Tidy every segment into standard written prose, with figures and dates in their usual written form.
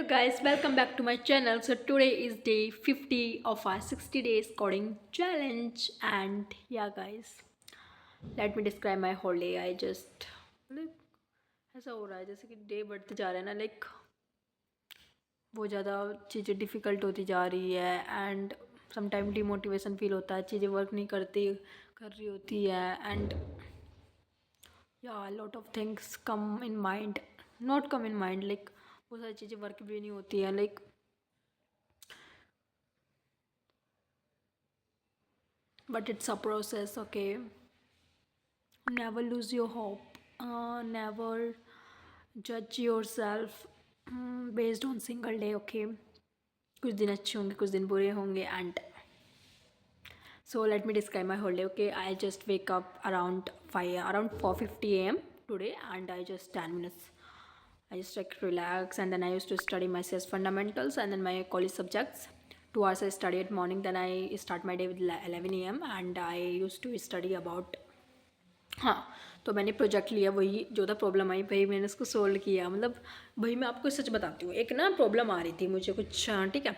Hello guys, welcome back to my channel. So today is day 50 of our 60 days coding challenge, and yeah guys, let me describe my whole day. I just like ऐसा हो रहा है जैसे कि day बढ़ते जा रहे हैं ना, लाइक बहुत ज़्यादा चीज़ें डिफ़िकल्ट होती जा रही है एंड समटाइम डिमोटिवेशन फील होता है, चीज़ें वर्क नहीं कर रही होती है एंड या lot of things come in mind, not come in mind, like बहुत सारी चीज़ें वर्क भी नहीं होती है, like but it's a process. Okay, never lose your hope, never judge yourself based on single day. Okay, कुछ दिन अच्छे होंगे, कुछ दिन बुरे होंगे, and so let me describe my whole day. Okay, I just wake up around 4:50 a.m. today, and I just 10 minutes I just like relax, and then I used to study my CS fundamentals and then my college subjects. 2 hours I study at morning, then I start my day with 11 a.m. and I used to study about, हाँ, तो मैंने project लिया, वही जो था problem आई भाई मैंने उसको सोल्व किया। मतलब भाई मैं आपको सच बताती हूँ, एक ना प्रॉब्लम आ रही थी मुझे कुछ, ठीक है,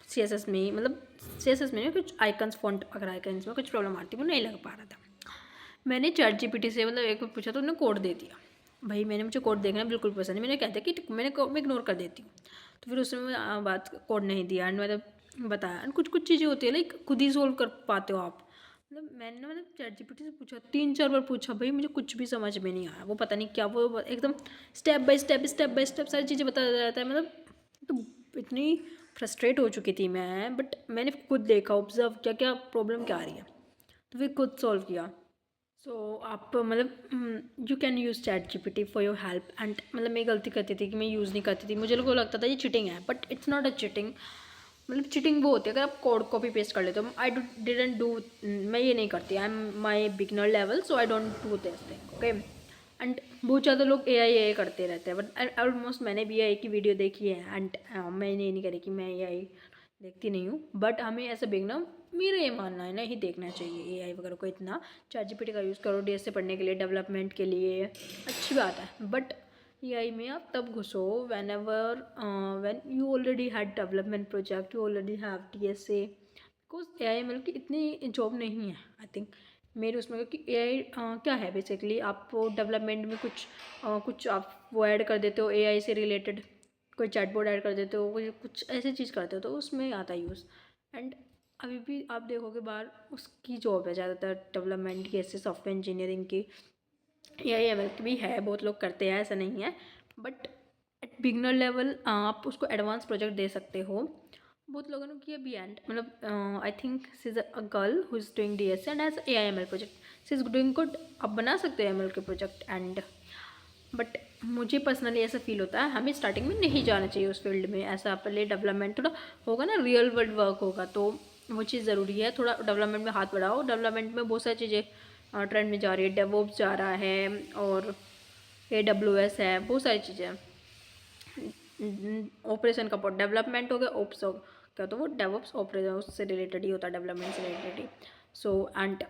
CSS में, मतलब CSS में कुछ आइकन्स फॉन्ट, अगर आइकन्स में कुछ प्रॉब्लम आती वो नहीं लग पा रहा था। मैंने चैट जीपीटी से मतलब एक बार पूछा तो उन्होंने कोड दे दिया। भाई मैंने, मुझे कोड देखना बिल्कुल पसंद है, मैंने कहता कि मैं इग्नोर कर देती हूँ, तो फिर उसने बात कोड नहीं दिया एंड मतलब बताया एंड कुछ कुछ चीज़ें होती है लाइक खुद ही सोल्व कर पाते हो आप। मतलब मैंने ना मतलब चैट जीपीटी से पूछा, 3-4 बार पूछा, भाई मुझे कुछ भी समझ में नहीं आया, वो पता नहीं क्या, वो एकदम स्टेप बाय स्टेप सारी चीज़ें बताता रहता है। मतलब तो इतनी फ्रस्ट्रेट हो चुकी थी मैं, बट मैंने खुद देखा, ऑब्जर्व किया क्या प्रॉब्लम क्या आ रही है, तो फिर खुद सॉल्व किया। सो आप मतलब you can use chat GPT for your help and मतलब मैं गलती करती थी कि मैं यूज़ नहीं करती थी, मुझे लोगों को लगता था ये चीटिंग है, but it's not a cheating. मतलब चीटिंग वो होती है अगर आप कोड कॉपी पेस्ट कर लेते हो। आई डिडेंट डू, मैं ये नहीं करती, I am my beginner level, so I don't do this thing. Okay, and बहुत ज़्यादा लोग ए करते रहते हैं, बट ऑलमोस्ट मैंने भी AI की वीडियो देखी है एंड मैंने ये नहीं करी कि मैं AI देखती नहीं हूँ, बट हमें ऐसा बिगनर, मेरा ये मानना है, नहीं देखना चाहिए AI वगैरह को इतना। चैट जीपीटी का यूज़ करो DS से पढ़ने के लिए, डेवलपमेंट के लिए, अच्छी बात है, बट AI में आप तब घुसो whenever when you already had development project, you already have DSA, because AI मतलब कि इतनी जॉब नहीं है आई थिंक मेरे उसमें, क्योंकि AI क्या है बेसिकली, आप डेवलपमेंट में कुछ आप वो ऐड कर देते हो AI से रिलेटेड, कोई चैटबॉट ऐड कर देते हो, कोई कुछ ऐसी चीज़ करते हो तो उसमें आता है यूज़। एंड अभी भी आप देखोगे बाहर उसकी जॉब है ज़्यादातर डेवलपमेंट की, ऐसे सॉफ्टवेयर इंजीनियरिंग की, AI ML की भी है, बहुत लोग करते हैं, ऐसा नहीं है, बट एट बिगनर लेवल आप उसको एडवांस प्रोजेक्ट दे सकते हो। बहुत लोगों ने किया भी एंड मतलब I think she is a girl who is doing DSA and as AI ML project, she is doing good. आप बना सकते हो ML के प्रोजेक्ट एंड, बट मुझे पर्सनली ऐसा फील होता है हमें स्टार्टिंग में नहीं जाना चाहिए उस फील्ड में। ऐसा पहले डेवलपमेंट थोड़ा होगा ना, रियल वर्ल्ड वर्क होगा तो वो चीज़ ज़रूरी है, थोड़ा डेवलपमेंट में हाथ बढ़ाओ। डेवलपमेंट में बहुत सारी चीज़ें ट्रेंड में जा रही है, डेवऑप्स जा रहा है और AWS है, बहुत सारी चीज़ें हैं। ऑपरेशन का बहुत डेवलपमेंट हो गया, ओप्स हो क्या, तो वो डेवऑप्स ऑपरेशन उससे रिलेटेड ही होता है, डेवलपमेंट से रिलेटेड ही। सो एंड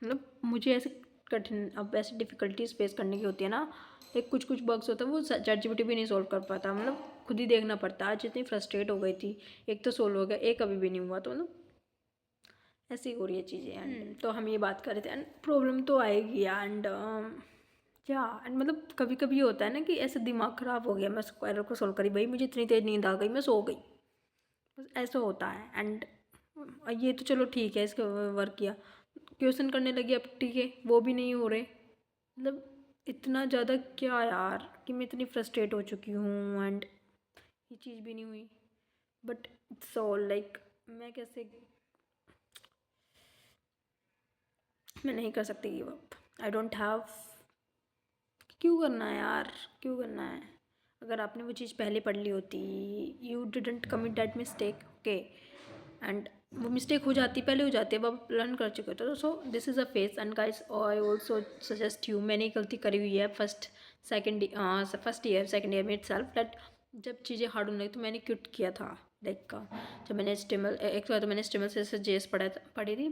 मतलब मुझे ऐसे कठिन, अब ऐसी डिफ़िकल्टीज फेस करने की होती है ना, एक कुछ कुछ बग्स होता है वो चैट जीपीटी भी नहीं सोल्व कर पाता, मतलब खुद ही देखना पड़ता है। आज इतनी फ्रस्ट्रेट हो गई थी, एक तो सोल्व हो गया, एक अभी भी नहीं हुआ, तो मतलब ऐसी हो रही है चीज़ें। एंड तो हम ये बात कर रहे थे एंड प्रॉब्लम तो आएगी एंड क्या एंड मतलब कभी कभी होता है ना कि ऐसे दिमाग ख़राब हो गया, मैं उसको एरर को सोल्व करी, भाई मुझे इतनी तेज़ नींद आ गई, मैं सो गई, बस ऐसा होता है। एंड ये तो चलो ठीक है, इसके वर्क किया, क्वेश्चन करने लगी, अब ठीक है वो भी नहीं हो रहे, मतलब इतना ज़्यादा क्या यार कि मैं इतनी फ्रस्ट्रेट हो चुकी हूँ एंड ये चीज़ भी नहीं हुई, बट इट्स ऑल लाइक मैं कैसे, मैं नहीं कर सकती give up, I don't have, क्यों करना है यार, क्यों करना है। अगर आपने वो चीज़ पहले पढ़ ली होती, you didn't commit that mistake, okay, and वो मिस्टेक हो जाती, पहले हो जाती है, अब आप लर्न कर चुके हो, तो so this is a face and guys I also suggest you, मैंने गलती करी हुई है फर्स्ट ईयर सेकेंड ईयर में इटसेल्फ, दैट जब चीज़ें हार्ड होने लगी तो मैंने क्विट किया था, लाइक का जब मैंने HTML एक बार तो मैंने HTML से JS पढ़ी थी,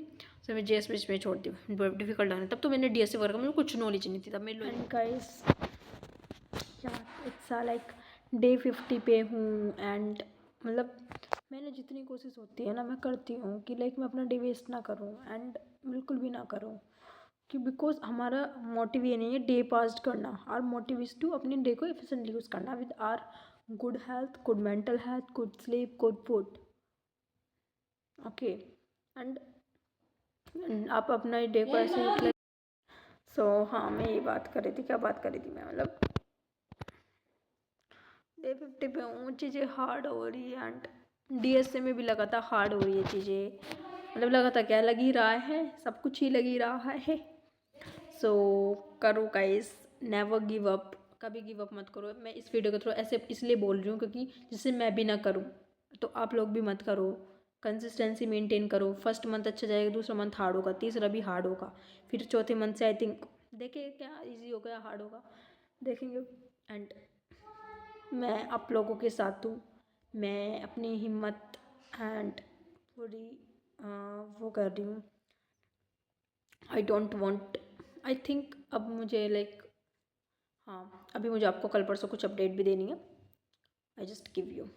तो मैं JS बीच में छोड़ दी, डिफिकल्ट आने, तब तो मैंने DSA वर्क में कुछ नॉलेज नहीं थी, तब मेरे guys, yeah, it's like day 50 पे हूँ एंड मतलब मैंने जितनी कोशिश होती है ना मैं करती हूँ कि लाइक मैं अपना डे वेस्ट ना करूँ एंड बिल्कुल भी ना करूँ कि बिकॉज हमारा मोटिव ये नहीं है डे पास करना। आर मोटिव इज़ टू अपने डे को एफिशिएंटली यूज़ करना with our good health, good mental health, good sleep, good food. Okay and आप अपना डे को ऐसे ही हाँ मैं ये बात कर रही थी, क्या बात कर रही थी मैं, मतलब डे 50 पे हूँ, चीज़ें हार्ड हो रही है एंड DSA में भी लगा था हार्ड हो रही है चीज़ें, मतलब लगा था क्या लग ही रहा है, सब कुछ ही लग ही रहा है। सो करो गाइस, नेवर गिव अप, कभी गिव अप मत करो। मैं इस वीडियो के थ्रू ऐसे इसलिए बोल रही हूँ क्योंकि जिससे मैं भी ना करूँ, तो आप लोग भी मत करो। कंसिस्टेंसी मेंटेन करो। फर्स्ट मंथ अच्छा जाएगा, दूसरा मंथ हार्ड होगा, तीसरा भी हार्ड होगा, फिर चौथे मंथ से आई थिंक देखें क्या इजी होगा या हार्ड होगा, देखेंगे। एंड मैं आप लोगों के साथ हूँ, मैं अपनी हिम्मत एंड पूरी वो कर रही हूँ। I don't want, I think अब मुझे लाइक हाँ अभी मुझे आपको कल परसों कुछ अपडेट भी देनी है। I just give you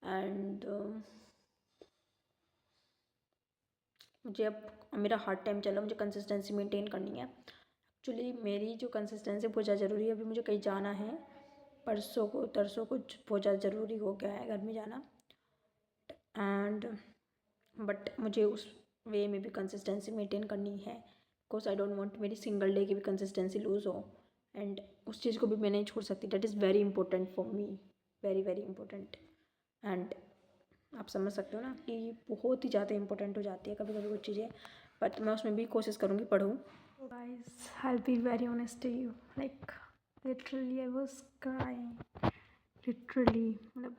and मुझे अब मेरा हार्ड टाइम चला, मुझे कंसिस्टेंसी मेंटेन करनी है। एक्चुअली मेरी जो कंसिस्टेंसी बहुत ज़्यादा ज़रूरी है। अभी मुझे कहीं जाना है, परसों को तरसों को बहुत ज़्यादा ज़रूरी हो गया है घर में जाना एंड बट मुझे उस वे में भी कंसिस्टेंसी मेंटेन करनी है बिकॉज आई डोंट वांट मेरी सिंगल डे की भी कंसिस्टेंसी लूज़ हो एंड उस चीज़ को भी मैं नहीं छोड़ सकती। That is very important for me, very very important. And आप समझ सकते हो ना कि बहुत ही ज़्यादा इंपॉर्टेंट हो जाती है कभी कभी कुछ चीज़ें, बट मैं उसमें भी कोशिश करूँगी पढ़ूँ। Guys I will be very honest to you, like literally I was crying, literally मतलब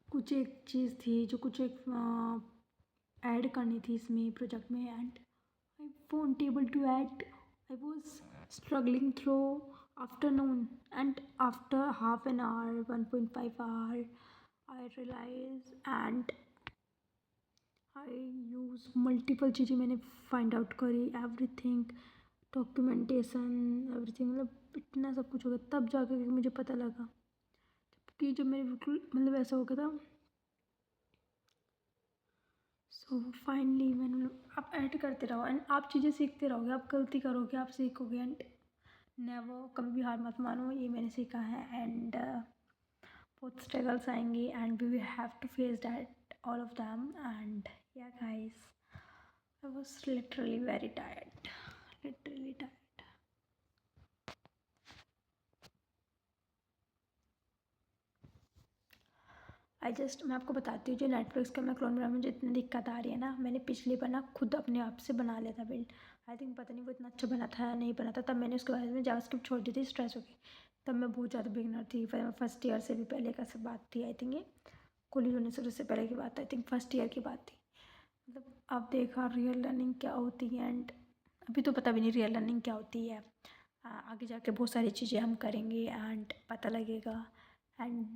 कुछ एक चीज़ थी जो कुछ एक ऐड करनी थी इसमें प्रोजेक्ट में and I want able to add. I was struggling through afternoon and after half an hour 1.5 hour I realize and I use multiple चीज़ें मैंने फाइंड आउट करी, एवरीथिंग, डॉक्यूमेंटेशन, एवरीथिंग, मतलब इतना सब कुछ हो गया तब जाकर के मुझे पता लगा कि जब मेरे बिल्कुल मतलब ऐसा हो गया था। सो फाइनली मैंने आप ऐड करते रहो एंड आप चीज़ें सीखते रहोगे, आप गलती करोगे आप सीखोगे एंड नेवर कभी भी हार मत मानो, ये मैंने सीखा है। एंड बहुत स्ट्रगल्स आएंगे and we will have to face that all of them and yeah guys I was literally very tired, literally tired. मैं आपको बताती हूँ जो नेटफ्लिक्स का मैं क्लोन बना मुझे इतनी दिक्कत आ रही है ना, मैंने पिछली बार ना खुद अपने आप से बना लिया था बिल्ड। आई थिंक पता नहीं वो इतना अच्छा बना था या नहीं बना था, तब मैंने उसके बाद में जावास्क्रिप्ट छोड़ दी थी स्ट्रेस हो गई। तब मैं बहुत ज़्यादा बिगनर थी, फर्स्ट ईयर से भी पहले का सब बात थी। आई थिंक ये कॉलेज होने से उससे पहले की बात, आई थिंक फर्स्ट ईयर की बात थी। मतलब अब देखा रियल लर्निंग क्या होती है एंड अभी तो पता भी नहीं रियल लर्निंग क्या होती है। आगे जाके बहुत सारी चीज़ें हम करेंगे एंड पता लगेगा and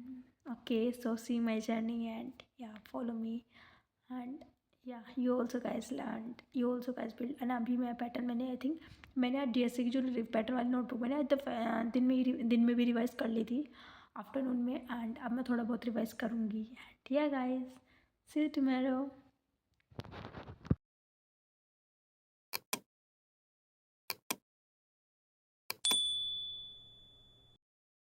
okay, so see my journey and yeah follow me and yeah you also guys learned, you also guys build। and अभी मैं पैटर्न मैंने आई थिंक मैंने आज DSA की जो पैटर्न वाली नोटबुक मैंने आज दिन में भी रिवाइज़ कर ली थी आफ्टरनून में एंड अब मैं थोड़ा बहुत रिवाइज़ करूँगी and yeah guys see you tomorrow।